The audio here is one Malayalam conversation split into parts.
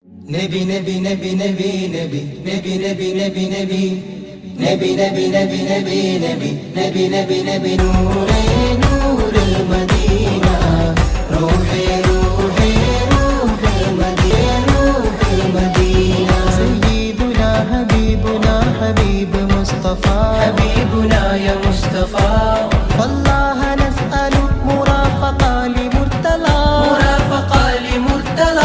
നബി നബി നബി നബി നബി നബി നബി നബി നബി നബി നബി നബി നബി നബി നബി നബി നബി നൂറേ നൂറുൽ മദീന റൂഹേ റൂഹേ റൂഹുൽ മദീന റൂഹുൽ മദീന സയ്യിദുനാ ഹബീബുനാ ഹബീബ് മുസ്തഫ ഹബീബുനാ യാ മുസ്തഫ വല്ലാഹ നസ്അലു മുറാഫഖ ലിമുർതല മുറാഫഖ ലിമുർതല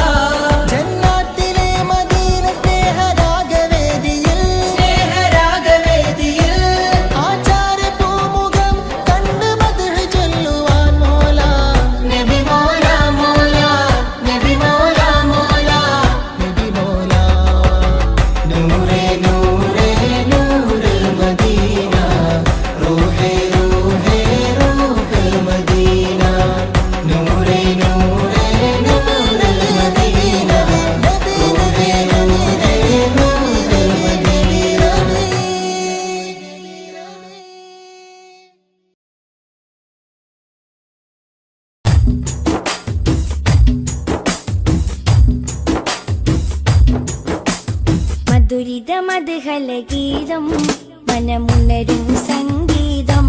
മധുരിതമധുഹലഗീതം മനമുണരും സംഗീതം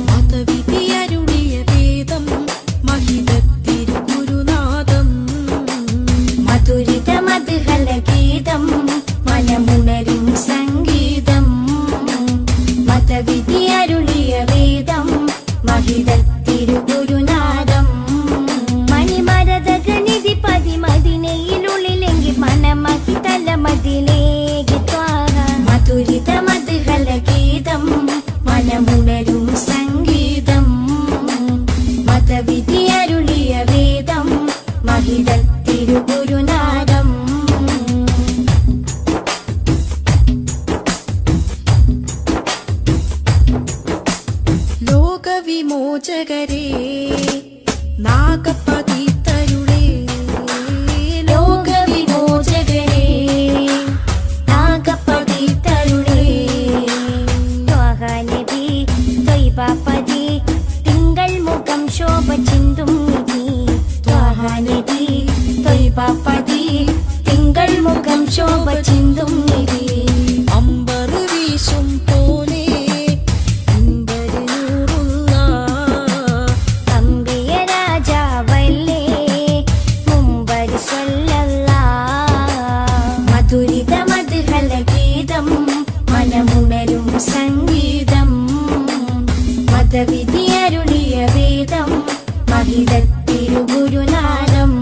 മതവിധിയരുളിയ വേദം മഹിതത്തിരുഗുരുനാഥം മധുരിതമധുഹലഗീതം മനമുണരും സംഗീതം മതവിധിയരുളിയ വേദം മഹിതത്തിരുഗുരുനാഥം മണിമരതകനിധി പതിമതിനയിലുള്ളിലെങ്കിൽ മനമഹിതല മതിലേക്ക് ത്വാഹ മധുരിതമധുഹലഗീതം മനമുണരും സംഗീതം മതവിധിയരുളിയ വേദം മഹിതത്തിരുഗുരുനാഥം ലോകവിമോചകരേ നാഗപതിതരുളേ ലോകവിമോചകരേ നാഗപതിതരുളേ ത്വാഹ നബി ത്വയ്ബപതി തിങ്കൾ മുഖം ശോഭ ചിന്തും നിധി ത്വാഹ നബി ത്വയ്ബപതി തിങ്കൾ മുഖം ശോഭ ചിന്തും നിധി അമ്പർ വീശും പോലെ അമ്പര് നൂറുള്ള അമ്പിയ രാജാവല്ലേ മുമ്പരി സ്വല്ലല്ലാഹ് മധുരിതമധുഹലഗീതം മനമുണരും സംഗീതം മതവിധിയരുളിയ വേദം മഹിതത്തിരുഗുരുനാഥം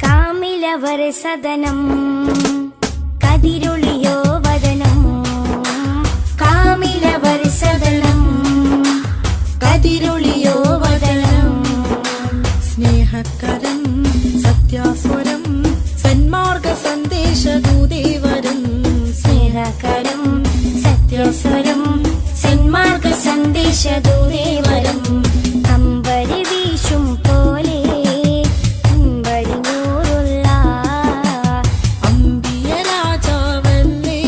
കാമിലവർ സദനം കതിരൊളിയോ വദനം കാമിലവർ സദനം കതിരൊളിയോ വദനം സ്നേഹകരം സത്യാസ്വരം സന്മാർഗ സന്ദേശദൂതേവരം സ്നേഹകരം സത്യസ്വരം സന്മാർഗ സന്ദേശദൂതേവരം അമ്പരി വീശും പോലെ അമ്പരി നൂറുള്ള അമ്പിയ രാജാവല്ലേ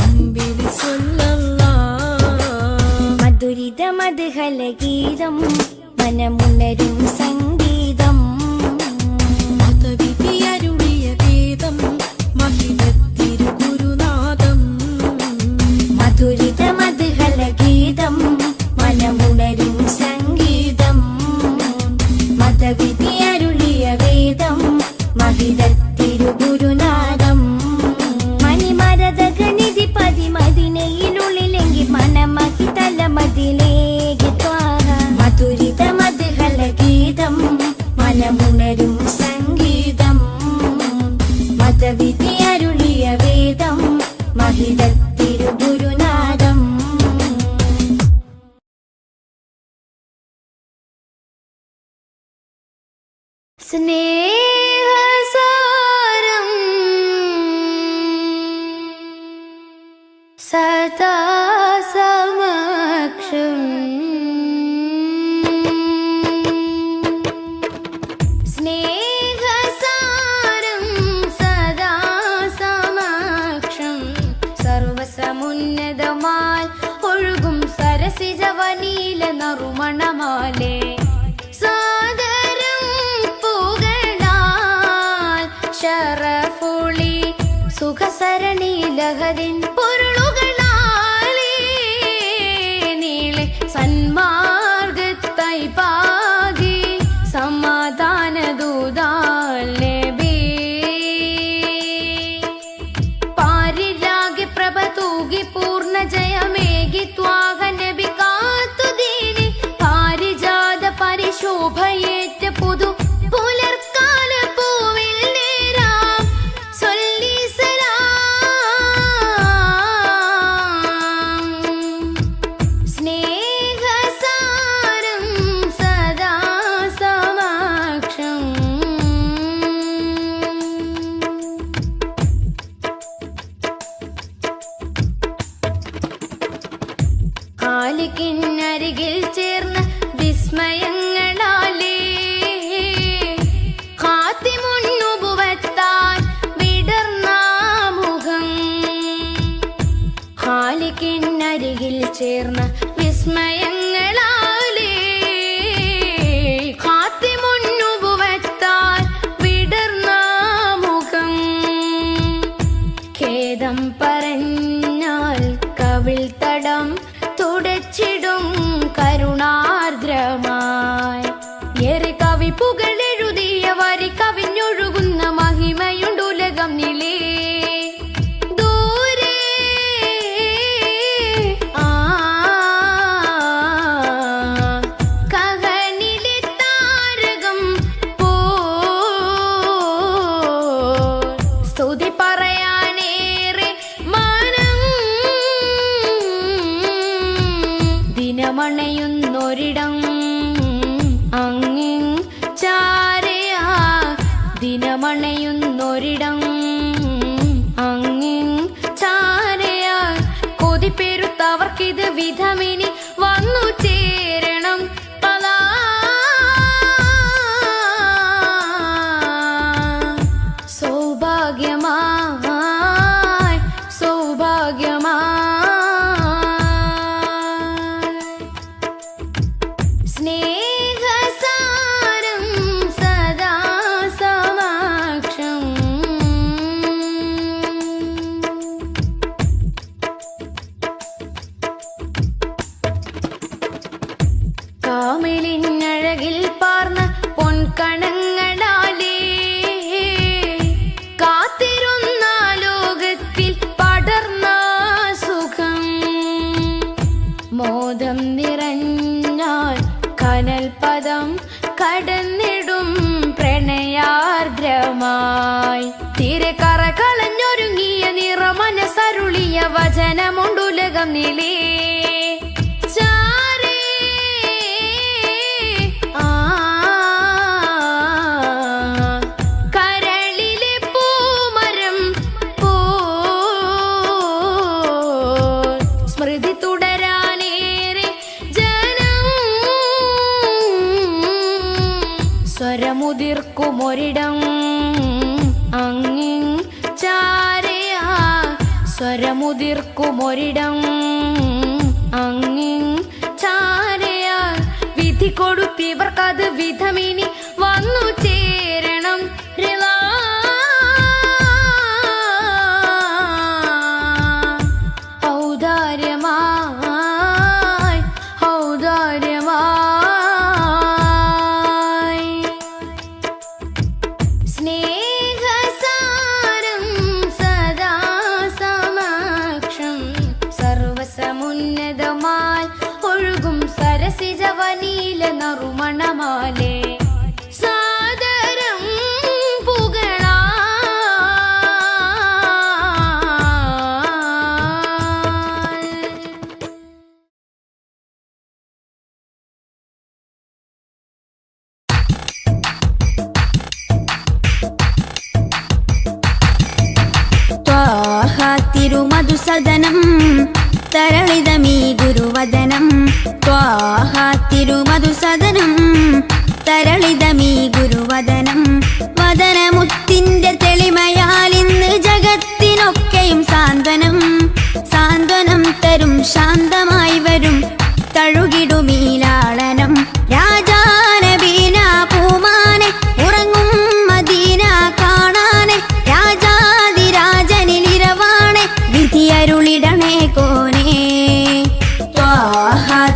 അമ്പിളി സ്വല്ലല്ലാഹ് മധുരിതമധുഹലഗീതം മനമുണരും സംഗീതം മതവിധിയരുളിയ വേദം മഹിതത്തിരുഗുരുനാഥം മധുരിതമധുഹലഗീതം മനമുണരും സംഗീതം മതവിധിയരുളിയ വേദം മഹിതത്തിരുഗുരുനാഥം മണിമരതകനിധി പതിമതിനയിലുള്ളിലെങ്കിൽ മനമഹിതല മതിലേക്ക് ത്വാഹ മധുരിതമധുഹലഗീതം മനമുണരും സംഗീതം മതവിധിയരുളിയ വേദം മഹിതത്തിരുഗുരുനാഥം സ്നേഹസാരം സദാ സമക്ഷം സ്നേഹസാരം സദാ സമക്ഷം സർവസമുന്നതമാൽ ഒഴുകും സരസിജവനീ നറുമണമാലേ സാദരം പുകളാൽ ശറഫുളി സുഖസരണി ലഹരിൻ പൊരുളുകളാലേ നീളെ സന്മാർഗത്തായി പാകി സമാധാന ദൂതാൽ നബി പാരിലാകെ പ്രഭ തൂകി പൂർണ്ണ ജയമേകി ത്വാഹ നബി കാത്തുദീനി പാരിജാത പരിശോഭയേറ്റ പുതു പുലർക്കാല പൂവിൽ നേരാം സൊല്ലി സലാം സ്നേഹസാരം സദാ സമക്ഷം ഖാലിക്കിനരികിൽ ചേർന്ന വിസ്മയങ്ങളാലേ ഖാത്തിമുന്നുബുവത്താൻ വിടർന്ന മുഖം ഖാലിക്കിനരികിൽ ചേർന്ന വിസ്മയങ്ങളാലേ ഖാത്തിമുന്നുബുവത്താൻ വിടർന്ന മുഖം ഖേദം പറഞ്ഞാൽ കവിൾ തടം തുടച്ചിടും കരുണാർദ്രമായി ഏറെ കവി പുകളെഴുതിയ വരി കവിഞ്ഞൊഴുകുന്ന മഹിമയുണ്ടുലകം നിലേ ദൂരെ കഹനിലെ താരകം പോ സ്തുതി പറയാനേറെ മാനം ദിനമണയുന്നൊരിടം അങ്ങിൻ ചാരയാ ദിനമണയുന്നൊരിടം അങ്ങിൻ ചാരയാ കൊതിപ്പെരുത്തവർക്കിത് വിധമിനി വന്നു ചേരണം പലാ സൗഭാഗ്യമായി സ്നേഹസാരം സദാ സമക്ഷം കാമിലിനഴകിൽ പാർന്ന പൊൻകണങ്ങളാലേ കാത്തിരുന്ന ലോകത്തിൽ പടർന്ന സുഖം മോദം നിറഞ്ഞാൽ കനൽ പദം കടന്നിടും പ്രണയാർദ്രമായി തീരെ കറ കളഞ്ഞൊരുങ്ങിയ നിറമനസരുളിയ വചനമുണ്ടുലകം നിലേ ചാരേ കരളിലെ പൂമരം പോ സ്മൃതി തുടരാനേറെ ജനം സ്വരമുതിർക്കുമൊരിടം അങ്ങിൻ ചാരയാ സ്വരമുതിർക്കുമൊരിടം അങ്ങിൻ ചാരയാ വിധി കൊടുത്തിവർക്കത് വിധമിനി വന്നു ചേരണം റിളാ ഔദാര്യമായി ഔദാര്യമായി സ്നേഹസാരം സദാ സമക്ഷം സർവസമുന്നതമായി ഒഴുകും സരസിജവനീല നറുമണമാലേ സാദരം പുകളാ തിരുമധുസദനം തരളിതമീ ഗുരുവദനം ത്വാഹ തിരുമധുസദനം തരളിതമീ ഗുരുവദനം വദനമുത്തിന്റെ തെളിമയാൽ ഇന്ന് ജഗത്തിനൊക്കെയും സാന്ത്വനം സാന്ത്വനം തരും ശാന്തമായി വരും തഴുകിടുമീ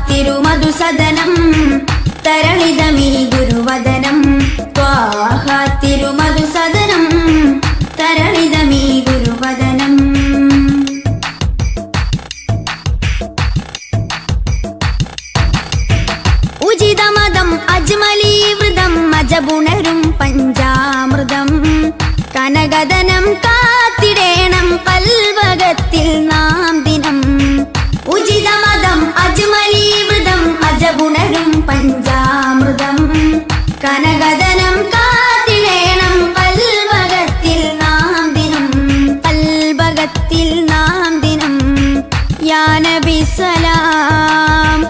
തിരുമധുസദനം തരളിതമീ ഗുരുവദനം ത്വാഹ തിരുമധുസദനം തരളിതമീ ഗുരുവദനം ഉചിതമതം അജ്മലീവൃതം അജബുണരും പഞ്ചാമൃതം കനകദനം കാത്തിടേണം കൽവകത്തിൽ നാം ദിനം ഉചിതമതം അജ്മലീവൃതം അജബുണരും പഞ്ചാമൃതം കനകദനം കാത്തിടേണം കൽവകത്തിൽ നാം ദിനം കൽവകത്തിൽ നാം ദിനം യാ നബി സലാം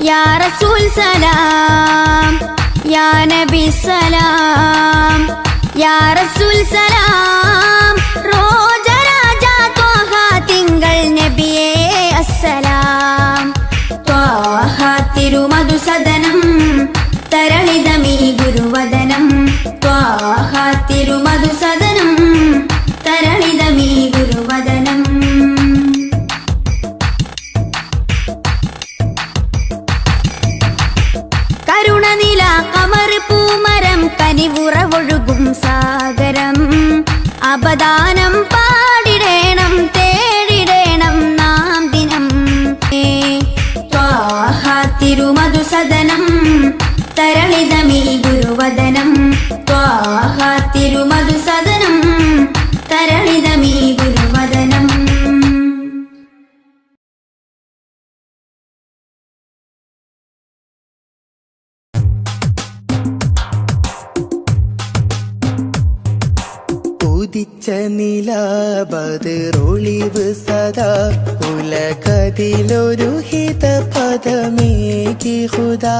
യാ റസൂൽ സലാം യാ നബി സലാം യാ റസൂൽ സലാം റോജ രാജ ത്വാഹ തിങ്കൾ നബിയേ അസ്സലാം ത്വാഹ തിരുമധുസദനം തരളിതമീ ഗുരുവദനം ത്വാഹ തിരുമധുസദനം തരളിതമീ ഗുരുവദനം കരുണനില കമർ പൂമരം കനിവുറവൊഴുകും സാഗരം അപദാനം പാടിടേണം തേടിടേണം നാം ദിനം ത്വാഹ തിരുമധുസദനം തരളിതമീ ഗുരുവദനം ത്വാഹ തിരുമധുസദനം തരളിതമീ ഗുരുവദനം ഉദിച്ച നിലാബതിറൊളിവ് സദാ ഉലകതിലൊരു ഹിതപദമേകി ഹുദാ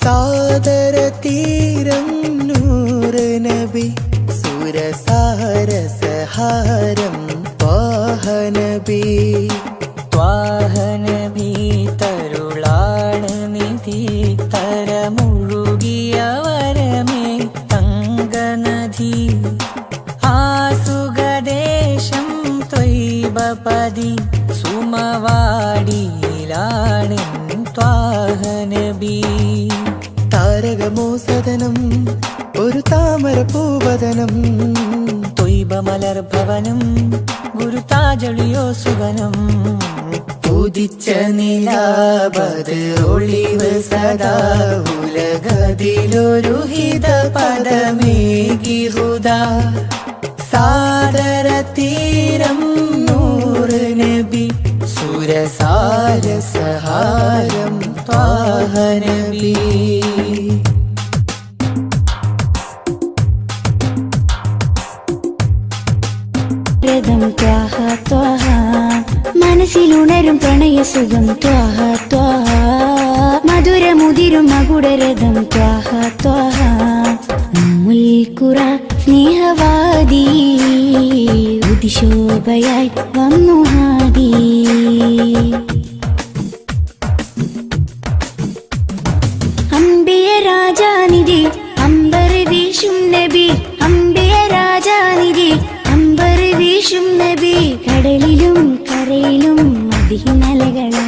സാദര തീരം നൂറ് നബി സുരസാരസഹാരം ത്വാഹ നബി ത്വാഹ നബി തരുളാണ് നിധി തരമുഴുകിയ വരമേ തങ്കനദി ആസുഖദേശം ത്വയ്ബപതി സുമവാടിയിലാണ് ത്വാഹ നബി താരകമോ സദനം ഒരു താമര പൂവദനം ത്വയ്ബ മലർഭവനം ഗുരുതാജളിയോ സുവനം ഉദിച്ച നിലാബതിറൊളിവ് സദാ ഉലകതിലൊരു ഹിതപദമേകി ഹുദാ സാദര തീരം നൂറ് നബി സുരസാരസഹാരം ത്വാഹ നബി ത്വാഹ ത്വാഹ മനസ്സിലുണരും പ്രണയസുഖം ത്വാഹ ത്വാഹ മധുരമുതിരും മകുടരഥം ത്വാഹ ത്വാഹ മുൽക്കുറ സ്നേഹവാദി ഉദിശോഭയായി വന്നു ഹാദി അംബിയ രാജാനിധി അംബർ വീശും നബി അംബിയ രാജാനിധി അംബർ വീശും നബി കടലിലും കരയിലും മദീനലകളാ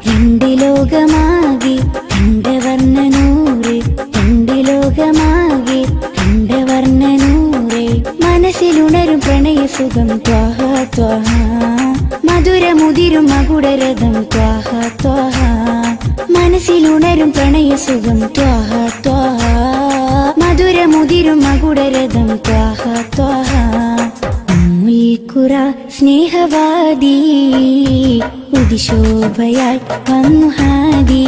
രണ്ട് ലോകമാകെ കണ്ടവർണ്ണ നൂറ് രണ്ട് ലോകമാകെ കണ്ടവർണ്ണ നൂറ് മനസ്സിലുണരും പ്രണയസുഖം ത്വാഹ ത്വാഹ മധുരമുതിരും മകുടരഥം ത്വാഹ ത്വാഹ മനസ്സിലുണരും പ്രണയസുഖം ത്വാഹ ത്വാഹ മധുരമുതിരും മകുടരഥം ത്വാഹ ത്വാഹ മുൽക്കുറ സ്നേഹവാദി ഉദിശോഭയായി വന്നു ഹാദി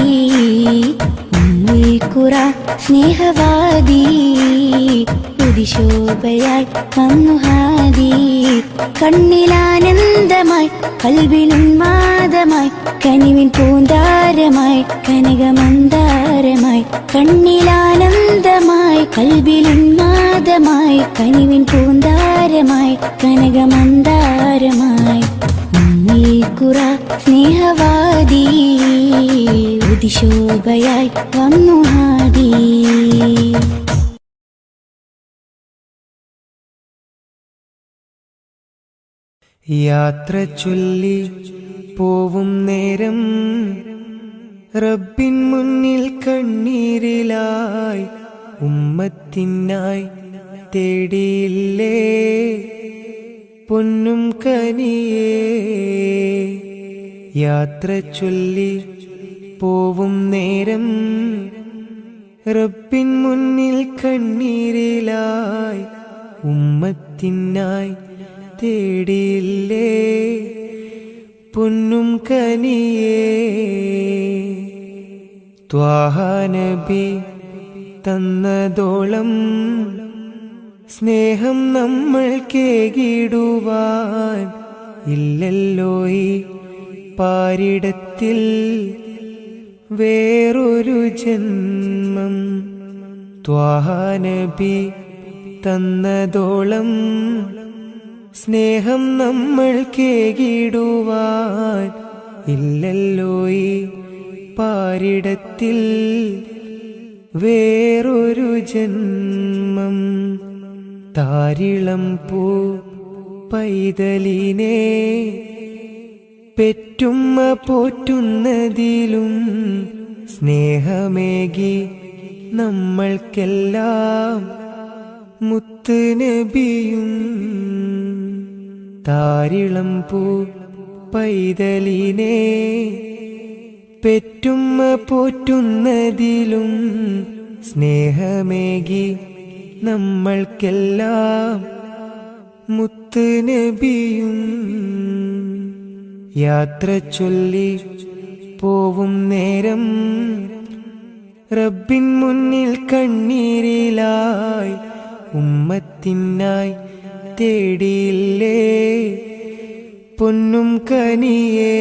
മുൽക്കുറ സ്നേഹവാദി ഉദിശോഭയായി വന്നു ഹാദി കണ്ണിലാനന്ദമായി കൽവിലുന്മാദമായി കനിവിൻ പൂന്താരമായി കനകമന്ദാരമായി കണ്ണിലാനന്ദമായി കൽവിലുന്മാദമായി കനിവിൻ പൂന്താരമായി കനകമന്ദാരമായി മുൽക്കുറ സ്നേഹവാദി ഉദിശോഭയായി വന്നു ഹാദി യാത്ര ചൊല്ലി പോവും നേരം റബ്ബിൻ മുന്നിൽ കണ്ണീരിലായി ഉമ്മത്തിനായി തേടിയില്ലേ പൊന്നും കനിയേ. യാത്ര ചൊല്ലി പോവും നേരം റബ്ബിൻ മുന്നിൽ കണ്ണീരിലായി ഉമ്മത്തിനായി തേടിയില്ലേ പൊന്നും കനിയേ. ത്വാഹ നബി തന്നതോളം സ്നേഹം നമ്മൾ കേകിടുവാൻ ഇല്ലല്ലോ ഈ പാരിടത്തിൽ വേറൊരു ജന്മം. ത്വാഹ നബി തന്നതോളം സ്നേഹം നമ്മൾ കേകിടുവാൻ ഇല്ലല്ലോ ഈ പാരിടത്തിൽ വേറൊരു ജന്മം. താരിളം പൂ പൈതലിനെ പെറ്റുമ്മ പോറ്റുന്നതിലും സ്നേഹമേകി നമ്മൾക്കെല്ലാം മുത്ത് നബിയും. താരിളം പൂ പൈതലിനെ പെറ്റുമ്മ പോറ്റുന്നതിലും സ്നേഹമേകി നമ്മൾക്കെല്ലാം മുത്ത് നബിയും. യാത്ര ചൊല്ലി പോവും നേരം റബ്ബിൻ മുന്നിൽ കണ്ണീരിലായി ഉമ്മത്തിനായി തേടിയില്ലേ പൊന്നും കനിയേ.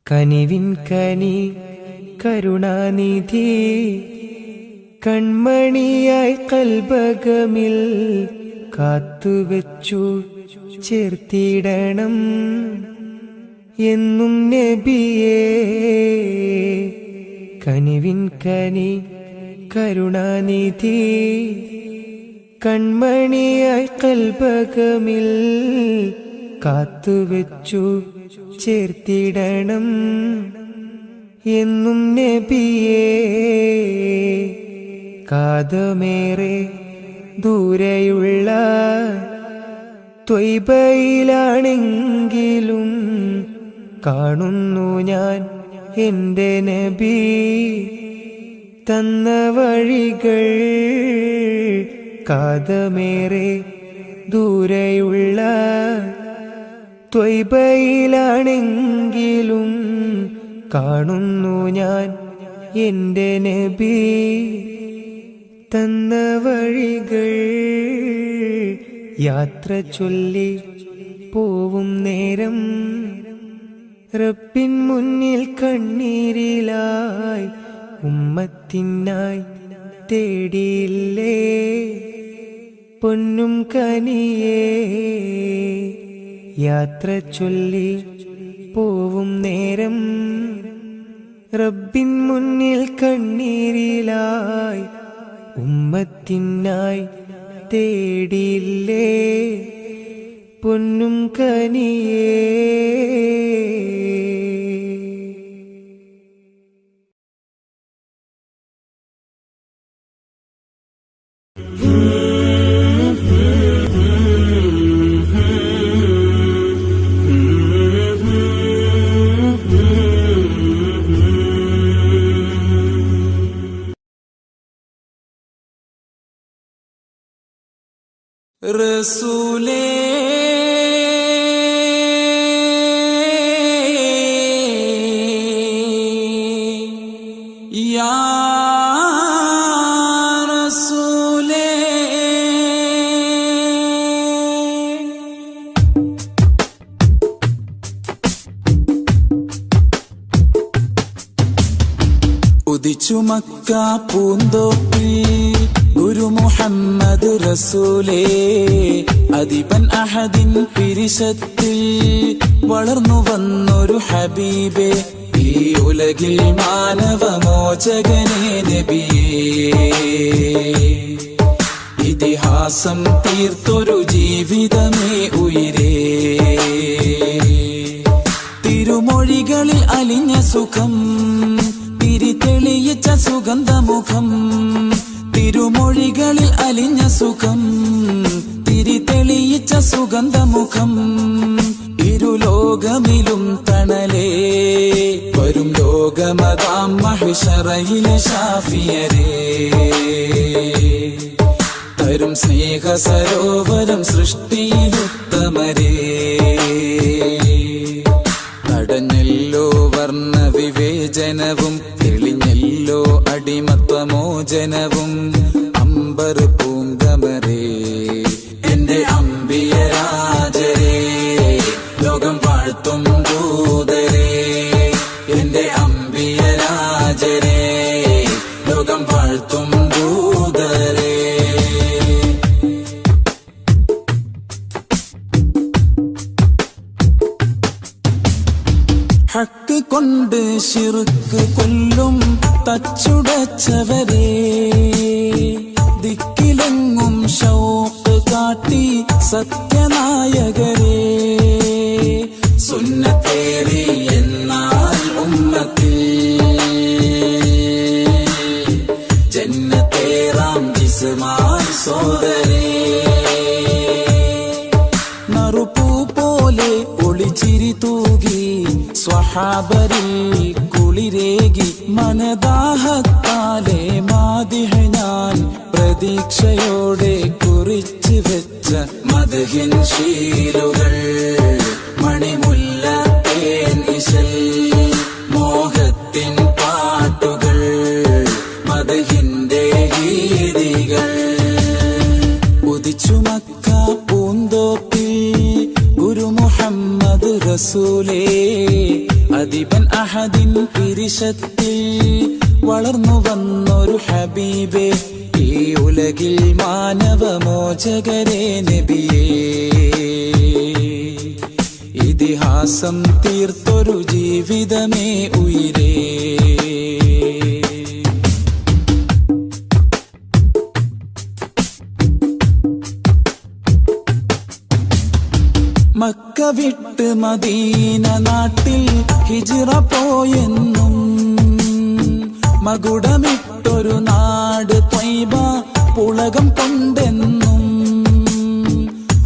കനിവിൻ കനി കരുണാനിധി കൺമണിയായി കൽബകമിൽ കാത്തുവെച്ചു ചേർത്തിടണം എന്നും നബിയേ. കനിവിൻ കനി കരുണാനിധി കൺമണിയായി കൽബകമിൽ കാത്തുവെച്ചു ചേർത്തിടണം എന്നും നബിയേ. കാതമേറെ ദൂരെയുള്ള ത്വയ്ബയിലാണെങ്കിലും കാണുന്നു ഞാൻ എൻ്റെ നബി തന്ന വഴികൾ. കാതമേറെ ദൂരെയുള്ള ത്വയ്ബയിലാണെങ്കിലും കാണുന്നു ഞാൻ എൻ്റെ നബി തന്ന വഴികൾ. യാത്ര ചൊല്ലി പോവും നേരം റബ്ബിൻ മുന്നിൽ കണ്ണീരിലായി ഉമ്മത്തിനായി തേടിയില്ലേ പൊന്നും കനിയേ. യാത്ര ചൊല്ലി പോവും നേരം റബ്ബിൻ മുന്നിൽ കണ്ണീരിലായി ഉമ്മത്തിനായി തേടിയില്ലേ പൊന്നും കനിയേ. റസൂലേ യാ റസൂലേ. ഉദിച്ചു മക്ക പൂന്തോപ്പിൽ ഗുരു മുഹമ്മദ് റസൂലേ. അദിബൻ അഹദിൻ പിരിശത്തിൽ വളർന്നു വന്നൊരു ഹബീബേ. ഈ ഉലകിൽ മാനവമോചകനേ നബിയേ. ഇതിഹാസം തീർത്തൊരു ജീവിതമേ ഉയിരേ. അലിഞ്ഞ സുഖം തിരിതെളിയിച്ച സുഗന്ധമുഖം തിരുമൊഴികളിൽ അലിഞ്ഞ സുഖം തിരിതെളിയിച്ച സുഗന്ധമുഖം ഇരുലോകമിലും തണലേ വരും ലോകമതാം മഹിഷറയിലെ ഷാഫിയരേ തരും സ്നേഹ സരോവരം സൃഷ്ടിയിലുത്തമരേ തടഞ്ഞല്ലോ വർണ്ണ വിവേചനവും തെളിഞ്ഞല്ലോ അടിമത്വമോചനവും അമ്പർ പൂങ്കമരേ എന്റെ അമ്പിയരാജരേ ലോകം വാഴ്ത്തും ദൂതരേ എന്റെ അമ്പിയരാജരേ ലോകം വാഴ്ത്തും ദൂതരേ ഹക്ക് കൊണ്ട് ശിർക്ക് കൊല്ലും തച്ചുടച്ചവരേ ദിക്കിലെങ്ങും ഷൗക്ക് കാട്ടി സത്യനായകരേ സുന്നത്തേറി എന്നാൽ ഉമ്മത്തിൽ ജന്നത്തേറാം ജിസ്മായി സോദരേ നറുപൂ പോലെ ഒളിച്ചിരി തൂകി സ്വഹാബരിൽ കുളിരേകി മനദാഹത്താലെ മാദിഹ ഞാൻ പ്രതീക്ഷയോടെ കുറിച്ചു വെച്ച മദ്ഹിൻ ശീലുകൾ മണിമുല്ല തേൻ ഇശൽ മോഹത്തിൻ പാട്ടുകൾ മദ്ഹിന്റെ ഗീതികൾ ഉദിച്ചു മക്ക പൂന്തോപ്പിൽ ഗുരു മുഹമ്മദ് റസൂലേ അദിബൻ അഹദിൻ പിരിശത്തിൽ വളർന്നു വന്നൊരു ഹബീബേ ഈ ഉലകിൽ മാനവമോചകരേ നബിയേ ഇതിഹാസം തീർത്തൊരു ജീവിതമേ ഉയിരേ മക്ക വിട്ട് മദീന നാട്ടിൽ ഹിജ്റ പോയെന്നും മകുടമിട്ടൊരു നാട് ത്വയ്ബ പുളകം കൊണ്ടെന്നും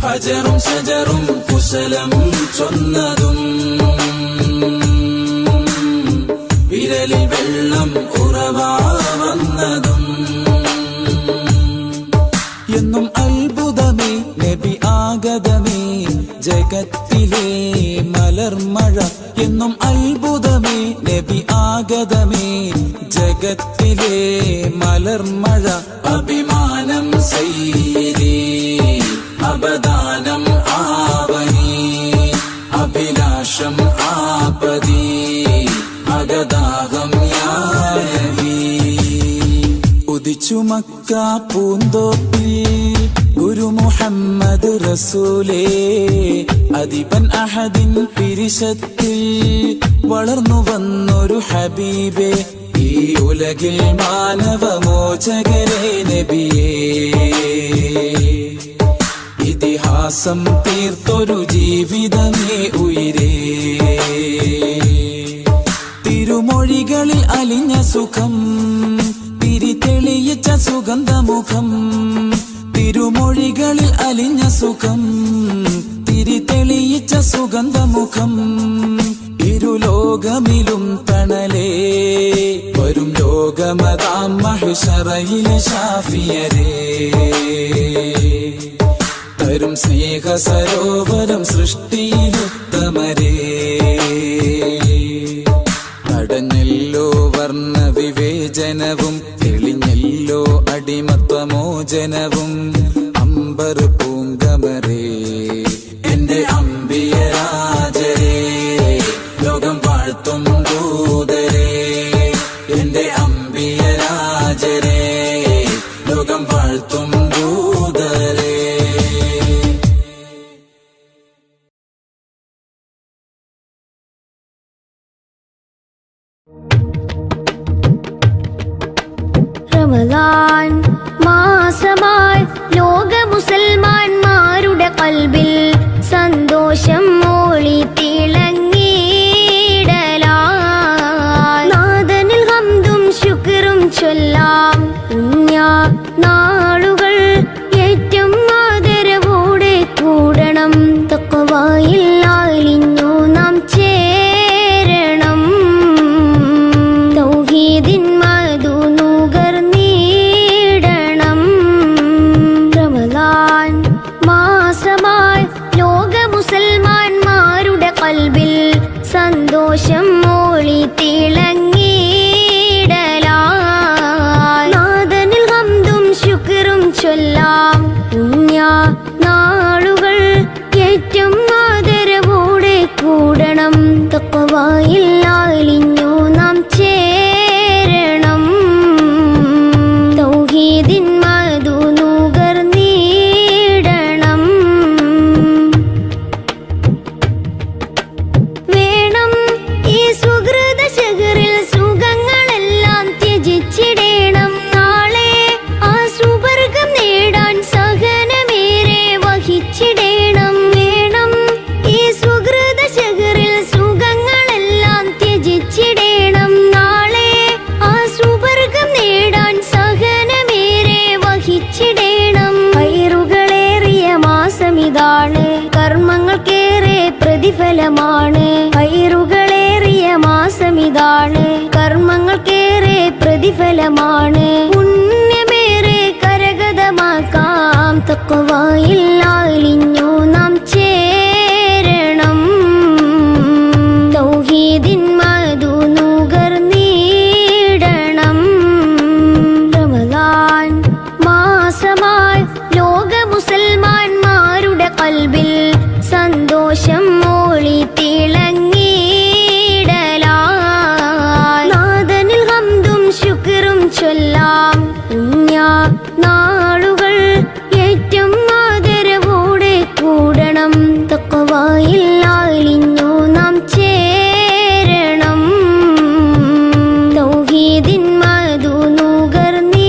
ഹജറും ഷജറും കുശലം ചൊന്നതും വിരലിൽ വെള്ളം ഉറവാ വന്നതും എന്നും അത്ഭുതമേ നബി ആഗതമേ ജഗത്തിലെ മലർമഴ എന്നും അത്ഭുതമേ നബി ആഗതമേ ജഗത്തിലെ മലർമഴ അഭിമാനം സയ്യിദി അബദാനം ആവനി അഭിലാഷം ആപതി അഗദാഹം യാ നബി ഉദിച്ചു മക്ക പൂന്തോപ്പിൽ ഗുരു മുഹമ്മദ് റസൂലേ അദിബൻ അഹദിൻ പിരിശത്തിൽ വളർന്നു വന്നൊരു ഹബീബേ ഈ ഉലകിൽ മാനവമോചകരേ നബിയേ ഇതിഹാസം തീർത്തൊരു ജീവിതമേ ഉയിരേ തിരുമൊഴികളിൽ അലിഞ്ഞ സുഖം തിരിതെളിയിച്ച സുഗന്ധമുഖം തിരുമൊഴികളിൽ അലിഞ്ഞ സുഖം തിരിതെളിയിച്ച സുഗന്ധമുഖം ഇരുലോകമിലും തണലേ വരും ലോകമതാം മഹിഷറയിലെ ഷാഫിയരേ തരും സ്നേഹ സരോവരം സൃഷ്ടിയിലുത്തമരേ തടഞ്ഞല്ലോ വർണ്ണ വിവേചനവും തെളിഞ്ഞല്ലോ അടിമത്വമോചനവും അമ്പർ പൂങ്കമരേ എന്റെ അമ്പിയരാജരേ ലോകം വാഴ്ത്തും ദൂതരേ എന്റെ അമ്പിയരാജരേ ലോകം വാഴ്ത്തും ദൂതരേ റമളാൻ മാസമായി ലോക മുസൽമാന്മാരുടെ ഖൽബിൽ സന്തോഷം മൂളി തിളങ്ങിയിടലായി സന്തോഷം മോളി തിളങ്ങിയിടലായി നാദനിൽ ഹംദും ശുക്റും ചൊല്ലാം പുണ്യ നാളുകൾ ഏറ്റവും ആദരവോടെ കൂടണം തഖ്വയിൽ അലിഞ്ഞു നാം ചേരണം തൗഹീദിൻ മധു നുകർന്നിടണം വേണം ഈ സുഹൃത ശഹറിൽ സുഖങ്ങളെല്ലാം ത്യജിച്ചിടണം നാളെ ആ സുവർഗം നേടാൻ സഹനമേറെ വഹിച്ചിടണം വേണം ഈ സുഹൃത ശഹറിൽ സുഖങ്ങളെല്ലാം ത്യജിച്ചിടണം നാളെ ആ സുവർഗം നേടാൻ സഹനമേറെ വഹിച്ചിടണം ഹൈറുകളേറിയ മാസമിതാണ് കർമ്മങ്ങൾക്കേറെ പ്രതിഫലമാണ് ഹൈറുകളേറിയ മാസമിതാണ് കർമ്മങ്ങൾക്കേറെ പ്രതിഫലമാണ് പുണ്യമേറെ കരഗതമാക്കാം തഖ്വയിൽ അലിഞ്ഞു നാം ചേരണം തൗഹീദിൻ മധു നുകർന്നിടണം റമദാൻ മാസമായി ലോക മുസൽമാന്മാരുടെ ഖൽബിൽ സന്തോഷം മോളി തിളങ്ങിയിടലായി നാദനിൽ ഹംദും ശുക്റും ചൊല്ലാം പുണ്യ നാളുകൾ ഏറ്റവും ആദരവോടെ കൂടണം തഖ്വയിൽ അലിഞ്ഞു നാം ചേരണം തൗഹീദിൻ മധു നുകർന്നിടണം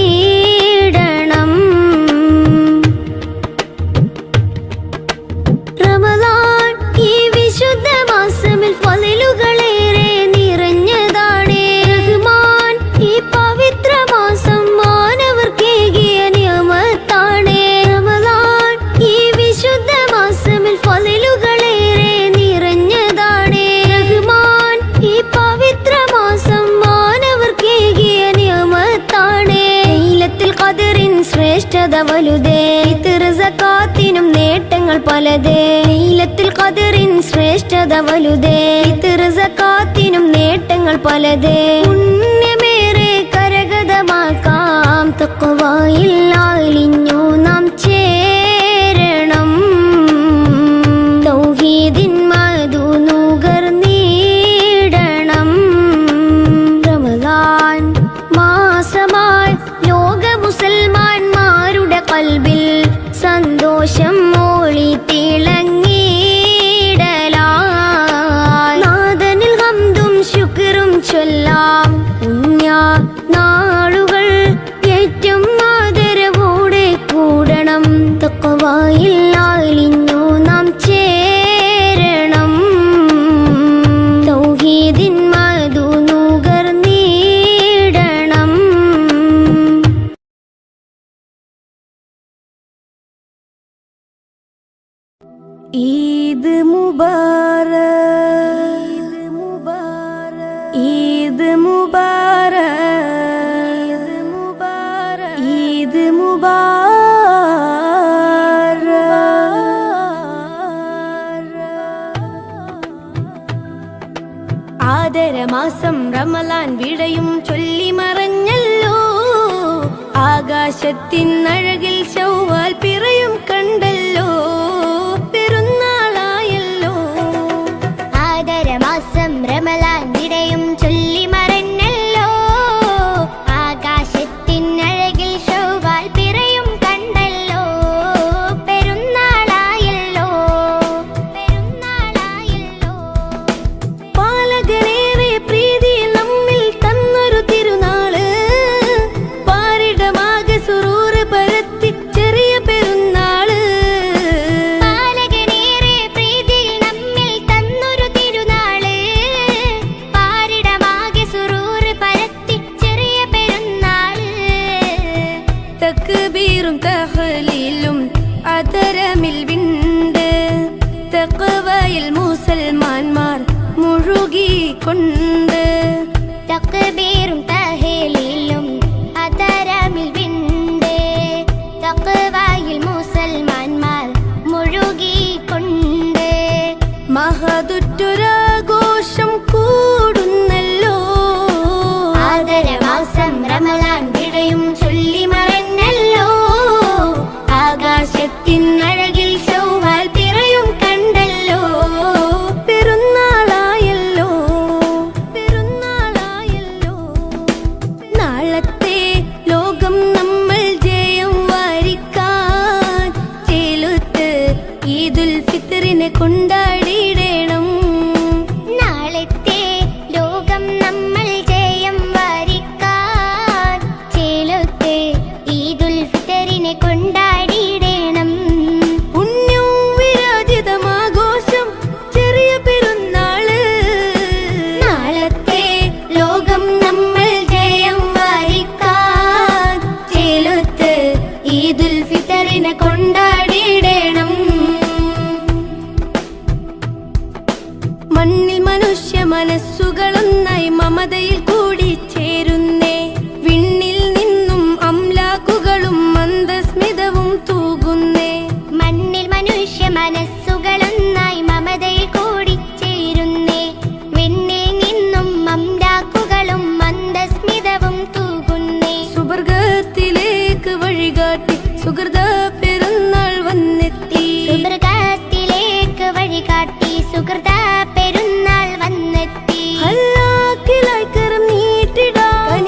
റമദാൻ ഈ വിശുദ്ധ മാസമിൽ ഫളിലുകളേറെ നിറഞ്ഞതാണ് റഹ്മാൻ ഈ പവിത്ര മാസം മാനവർക്കേകിയ നിയമത്താണ് റമദാൻ ഈ വിശുദ്ധ മാസമിൽ ഫളിലുകളേറെ നിറഞ്ഞതാണ് റഹ്മാൻ ഈ പവിത്ര മാസം മാനവർക്കേകിയ നിയമത്താണ് ലൈലത്തുൽ ഖദറിൻ ശ്രേഷ്ഠത വലുതേ ഫിത്ർ സകാത്തിനും നേട്ടങ്ങൾ പലതേ ലൈലത്തുൽ ഖദറിൻ ശ്രേഷ്ഠത വലുതേ ഫിത്ർ സകാത്തിനും നേട്ടങ്ങൾ പലതേ പുണ്യമേറെ കരഗതമാക്കാം തഖ്വയിൽ അലിഞ്ഞു നാം ചേരണം തൗഹീദിൻ മധു നുകർന്നിടണം റമദാൻ മാസമായി ലോക മുസൽമാന്മാരുടെ ഖൽബിൽ സന്തോഷം മോളി തിളങ്ങിയിടലായി നാദനിൽ ഹംദും ശുക്റും ചൊല്ലാം പുണ്യ നാളുകൾ ഏറ്റവും ആദരവോടെ കൂടണം തഖ്വയിൽ അലിഞ്ഞു നാം ചേരണം തൗഹീദിൻ മധു നുകർന്നിടണം ഈദ് മുബാരക് ഈദ് മുബാരക് ഈദ് മുബാരക് ആദരമാസം റമളാൻ വിടയും ചൊല്ലി മറഞ്ഞല്ലോ ആകാശത്തിൻ അഴകിൽ ശൗവാൽ പിറയും കണ്ടല്ലോ പെരുന്നാളായല്ലോ ആദരമാസം റമളാൻ വിടയും ചൊല്ലി മറഞ്ഞല്ലോ ആകാശത്തിൻ അഴകിൽ ശൗവാൽ പിറയും കണ്ടല്ലോ പെരുന്നാളായല്ലോ പെരുന്നാളായല്ലോ പാലകനേറെ പ്രീതി നമ്മിൽ തന്നൊരു തിരുനാള് പാരിടമാകെ സുറൂറ് പരത്തി ചെറിയ പെരുന്നാള് പാലകനേറെ പ്രീതി നമ്മിൽ തന്നൊരു തിരുനാള് പാരിടമാകെ സുറൂറ് പരത്തി ചെറിയ പെരുന്നാള് തക്ബീറും തഹ്ലീലും അതരമിൽ വിണ്ട് തഖ്വയിൽ മുസൽമാന്മാർ മുഴുകിക്കൊണ്ട് തക്ബീറും തഹ്ലീലും അതരമിൽ വിണ്ട് തഖ്വയിൽ മുസൽമാന്മാർ മുഴുകിക്കൊണ്ട് മഹതുറ്റൊരാഘോഷം മനുഷ്യ മനസ്സുകളൊന്നായി മമതയിൽ കൂടി ചേരുന്നേ. വിണ്ണിൽ നിന്നും അംലാക്കുകളും മന്ദസ്മിതവും തൂകുന്നേ. മണ്ണിൽ മനുഷ്യ മനസ്സുകളൊന്നായി മമതയിൽ കൂടി ചേരുന്നേ. വിണ്ണിൽ നിന്നും അംലാക്കുകളും മന്ദസ്മിതവും തൂകുന്നേ. സുവർഗത്തിലേക്ക് വഴികാട്ടി സുഹൃത പെരുന്നാൾ വന്നെത്തി. സുവർഗത്തിലേക്ക് വഴികാട്ടി സുഹൃത പെരുന്നാൾ വന്നെത്തി. അല്ലാഹ്ക്കിലായി കരം നീട്ടിടാൻ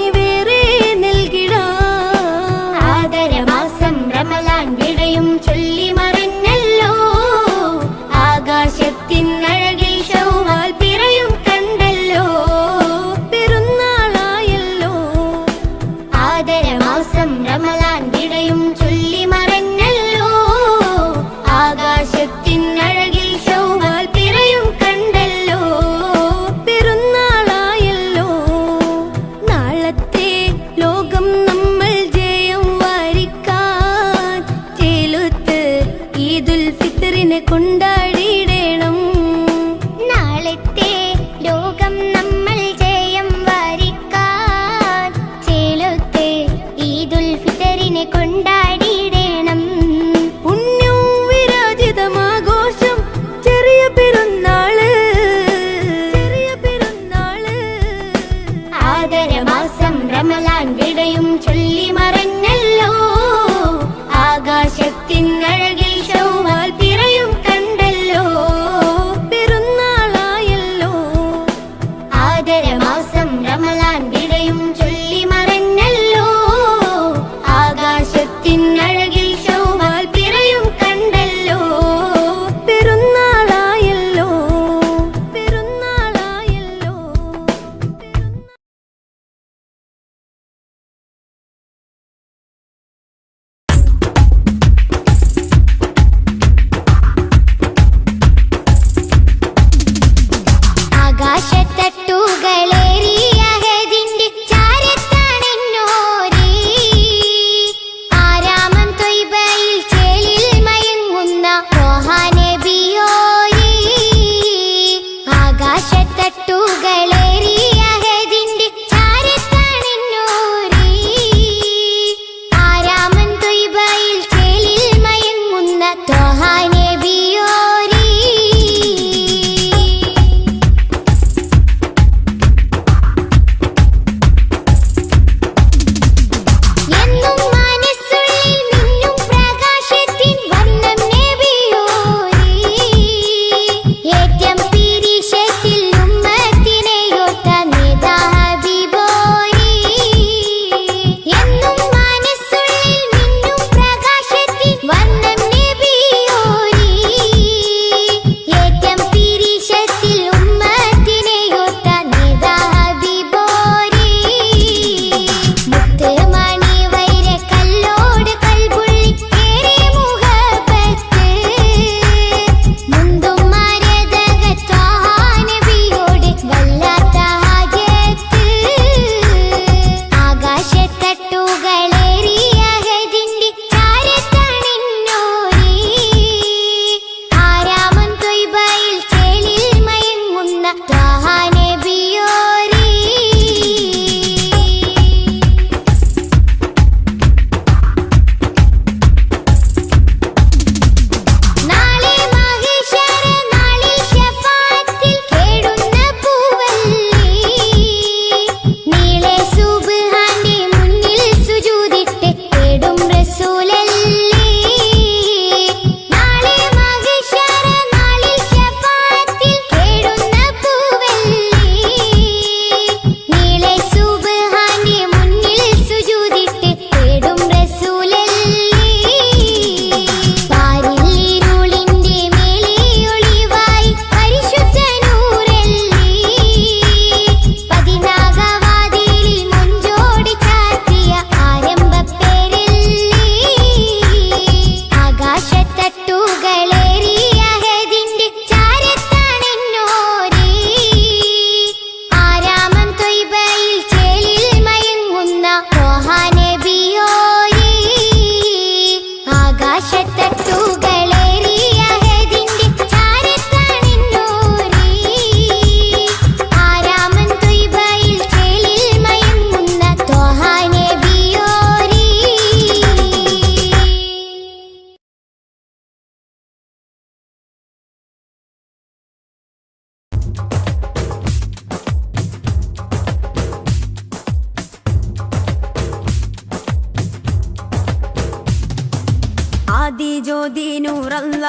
ജ്യോതി നൂറല്ല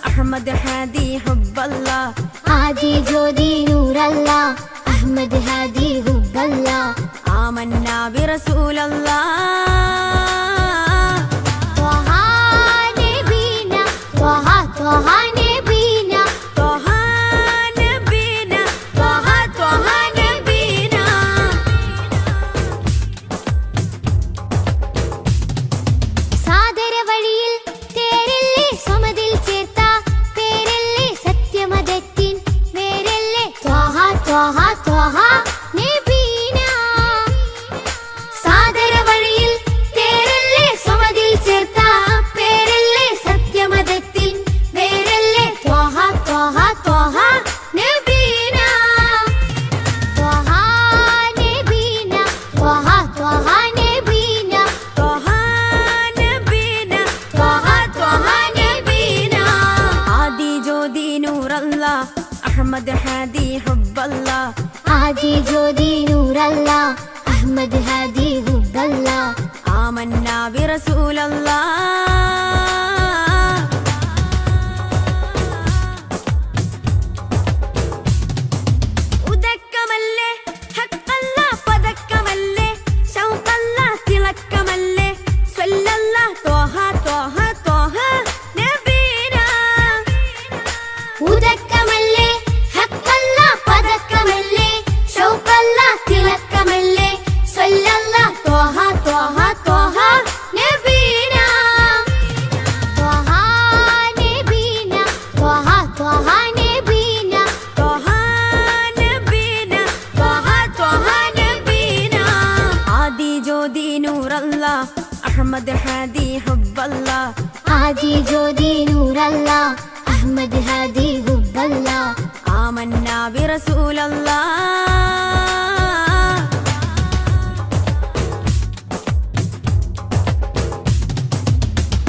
അഹമ്മദ് ഹാദി ഹുബ്ബല്ല ആദി ജ്യോതി നൂറല്ല അഹമ്മദ് ഹാദി ഹുബ്ബല്ല ആമന്നാ ബിറസൂലല്ലാ ത്വഹ നബീന ത്വഹ ത്വഹ നബീന ത്വഹ നബീന ത്വഹ ത്വഹ നബീന സാദര വഴിയിൽ തേരല്ലേ സമതിൽ ചേർത്ത പേരല്ലേ സത്യമതത്തിൻ വേരല്ലേ ത്വഹ ത്വഹ ത്വഹ നബീന സാദര വഴിയിൽ തേരല്ലേ സമതിൽ ചേർത്ത പേരല്ലേ സത്യമതത്തിൻ വേരല്ലേ ത്വഹ ത്വഹ ത്വഹ നബീന ത്വഹ നബീന ത്വഹ ത്വഹ നബീന ത്വഹ നബീന ത്വഹ ത്വഹ നബീന ആദി ജ്യോതി നൂറല്ല അഹമ്മദ് ഹാദി ഹുബ്ബല്ല ആദി ജ്യോതി നൂറല്ല അഹമ്മദ് ഹാദി ഹുബ്ബല്ല ആമന്നാ ബിറസൂലല്ലാ ഉദക്കമല്ലേ ഹഖല്ല പദക്കമല്ലേ ശൗഖല്ല തിളക്കമല്ലേ സ്വല്ലല്ല ത്വഹ ത്വഹ ത്വഹ നബീന ഉദക്കമല്ലേ ഹഖല്ല പദക്കമല്ലേ ശൗഖല്ല തിളക്കമല്ലേ സ്വല്ലല്ല ത്വഹ ത്വഹ ത്വഹ നബീന ത്വഹ നബീന ത്വഹ ത്വഹ നബീന ത്വഹ നബീന ത്വഹ ത്വഹ നബീന ആദി ജ്യോതി നൂറല്ല അഹമ്മദ് ഹാദി ഹുബ്ബല്ല ആദി ജ്യോതി നൂറല്ല അഹമ്മദ് ഹാദി ഹുബ്ബല്ല ആമന്നാ ബിറസൂലല്ലാ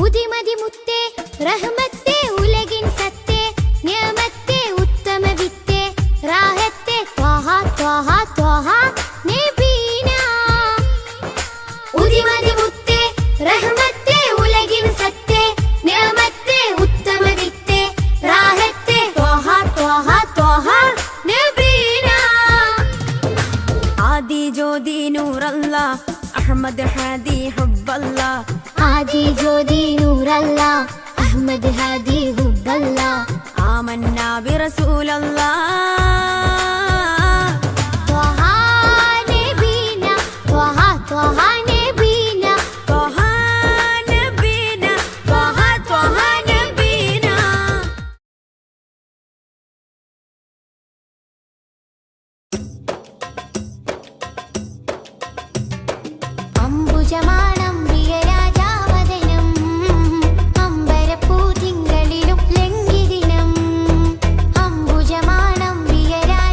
ഉദിമതി മുത്തേ റഹ്മത്തേ ഉലകിൻ സത്തേ നിയമത്തേ ഉത്തമ വിത്തേ റാഹത്തേ ത്വഹ ത്വഹ ത്വഹ നബീന ഉദിമതി മുത്തേ റഹ്മത്തേ ഉലകിൻ സത്തേ നിഅമത്തേ ഉത്തമ വിത്തേ റാഹത്തേ ത്വഹ ത്വഹ ത്വഹ നബീന ആദി ജ്യോതി നൂറല്ല അഹമ്മദ് ഹാദി ഹുബ്ബല്ല ആദി ജ്യോതി നൂറല്ല അഹമ്മദ് ഹാദി ഹുബ്ബല്ല ആമന്നാ ബിറസൂലല്ലാ ത്വഹ നബീന ത്വഹ ത്വഹ നബീന ത്വഹ നബീന ത്വഹ ത്വഹ നബീന അംബുജമാണം പ്രിയരാജാവദനം അമ്പരപ്പൂതിങ്കളിലും ലംഘിദിനം അംബുജമാണം പ്രിയരാജാവദനം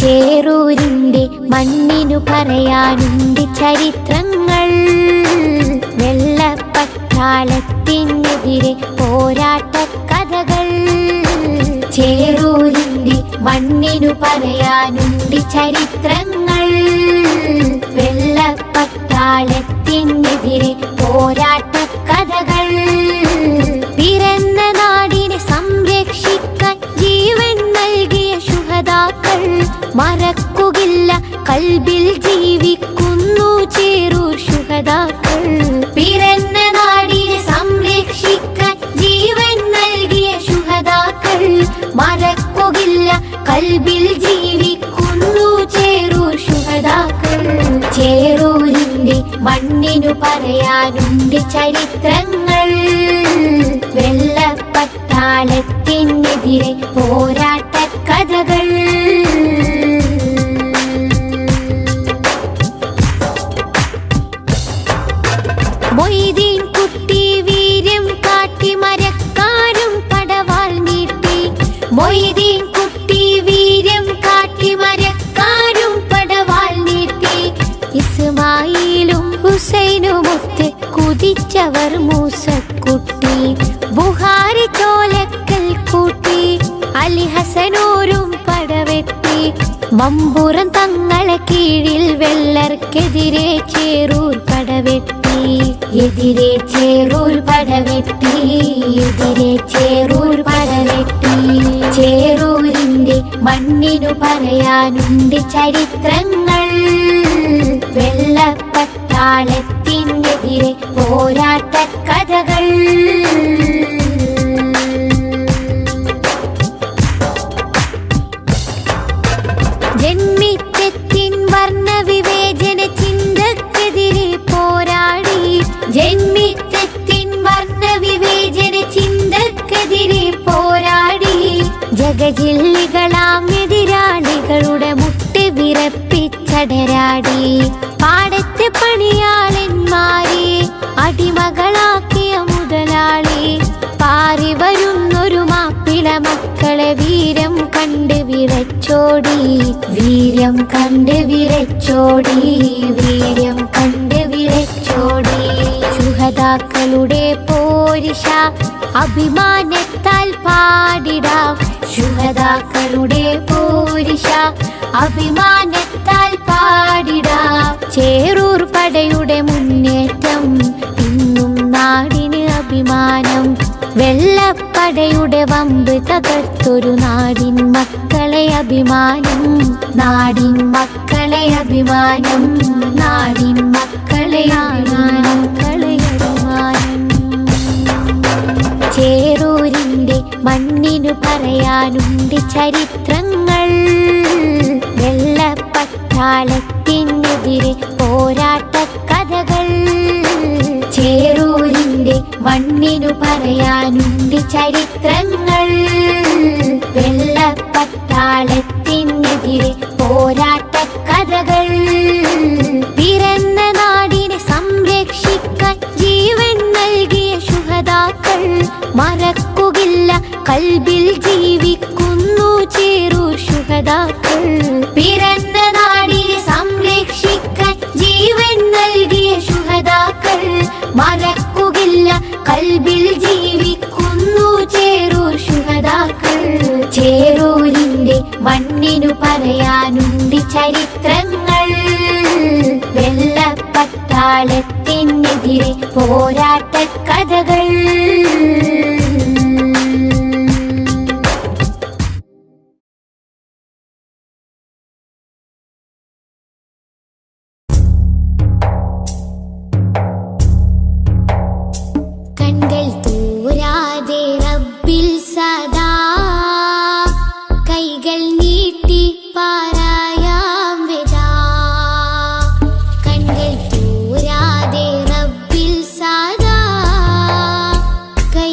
ചേറൂരിന്റെ മണ്ണിനു പറയാനുണ്ട് ചരിത്രങ്ങൾ. വെള്ളപ്പട്ടാളത്തിനെതിരെ പോരാട്ട കഥകൾ. ചേറൂരിന്റെ മണ്ണിനു പറയാനുണ്ട് ചരിത്രങ്ങൾ. വെള്ളപ്പട്ടാളത്തിനെതിരെ പോരാട്ട കഥകൾ. പിറന്ന നാടിനെ സംരക്ഷിക്കാൻ ജീവൻ നൽകിയ ശുഹദാക്കൾ മറക്കുകില്ല, കൽബിൽ ജീവിക്കുന്നു ചേറൂർ ശുഹദാക്കൾ. പിറന്ന നാടിനെ സംരക്ഷിക്കാൻ ജീവൻ നൽകിയ ശുഹദാക്കൾ മറക്കുകില്ല, കൽബിൽ ജീവിക്കുന്നു ചേറൂർ ശുഹദാക്കൾ. ചേറൂരിന്റെ മണ്ണിനു പറയാനുണ്ട് ചരിത്രങ്ങൾ. വെള്ളപ്പട്ടാളത്തിനെതിരെ പോരാട്ട കഥകൾ. മൊയ്തീൻ കുട്ടി വീര്യം കാട്ടി മരക്കാരും പടവാൾ നീട്ടി. മൊയ്തീൻ കുട്ടി വീര്യം കാട്ടി മരക്കാരും പടവാൾ നീട്ടി. ഇസ്മായിലും ഹുസൈനുമൊത്ത് കുതിച്ചവർ മൂസക്കുട്ടി. ബുഹാരി ചോലക്കൽ കൂട്ടി അലി ഹസനൂരും പടവെട്ടി. മമ്പുറം തങ്ങളെ കീഴിൽ വെള്ളർക്കെതിരെ ചേറൂർ പടവെട്ടി. എതിരെ ചേറൂർ പടവെട്ടി. എതിരെ ചേറൂർ പടവെട്ടി. ചേറൂരിന്റെ മണ്ണിനു പറയാനുണ്ട് ചരിത്രങ്ങൾ. വെള്ളപ്പട്ടാളത്തിനെതിരെ പോരാട്ട കഥകൾ. ജന്മിത്വത്തിൻ വർണ്ണവിവേചന ചിന്തക്കെതിരെ പോരാടി. ജന്മിത്വത്തിൻ വർണ്ണവിവേചന ചിന്തക്കെതിരെ പോരാടി. ജഗജില്ലികളാം എതിരാളികളുടെ മുട്ട് വിറപ്പിച്ചടരാടി. പാടത്ത് പണിയാളന്മാരെ അടിമകളാക്കിയ മുതലാളി. പാറി വരുന്നൊരു മാപ്പിള മക്കളെ വീരം കണ്ട് വിറച്ചോടി. വീര്യം കണ്ട് വിറച്ചോടി. വീര്യം കണ്ട് വിറച്ചോടി. ശുഹദാക്കളുടെ പോരിഷ അഭിമാനത്താൽ പാടിടാം. ശുഹദാക്കളുടെ പോരിഷ അഭിമാനത്താൽ പാടിടാം. ചേറൂർ പടയുടെ മുന്നേറ്റം ഇന്നും നാടിന് അഭിമാനം. വെള്ളപ്പടയുടെ വമ്പ് തകർത്തൊരു നാടിൻ മക്കളെ അഭിമാനം. നാടിൻ മക്കളെ അഭിമാനം. നാടിൻ മക്കളെ അഭിമാനം. ചേറൂരിന്റെ മണ്ണിനു പറയാനുണ്ട് ചരിത്രങ്ങൾ. വെള്ളപ്പട്ടാളത്തിനെതിരെ പോരാട്ട കഥകൾ. ചേറൂരിന്റെ മണ്ണിനു പറയാനുണ്ട് ചരിത്രങ്ങൾ. വെള്ളപ്പട്ടാളത്തിനെതിരെ പോരാട്ട കഥകൾ. പിറന്ന നാടിനെ സംരക്ഷിക്കാൻ ജീവൻ നൽകിയ ശുഹദാക്കൾ മറക്കുകില്ല, കൽബിൽ ജീവിക്കുന്നു ചേറൂർ ശുഹദാക്കൾ. പിറന്ന നാടിനെ സംരക്ഷിക്കാൻ ജീവൻ നൽകിയ ശുഹദാക്കൾ മറക്കുകില്ല, കൽബിൽ ജീവിക്കുന്നു ചേറൂർ ശുഹദാക്കൾ. ചേറൂരിന്റെ മണ്ണിനു പറയാനുണ്ട് ചരിത്രങ്ങൾ. വെള്ളപ്പട്ടാളത്തിനെതിരെ പോരാട്ട കഥകൾ. കൺകൾ തൂരാതെ റബ്ബിൽ സദാ കൈകൾ നീട്ടി പാരായാം വിദാ. കൺകൾ തൂരാതെ റബ്ബിൽ സദാ കൈ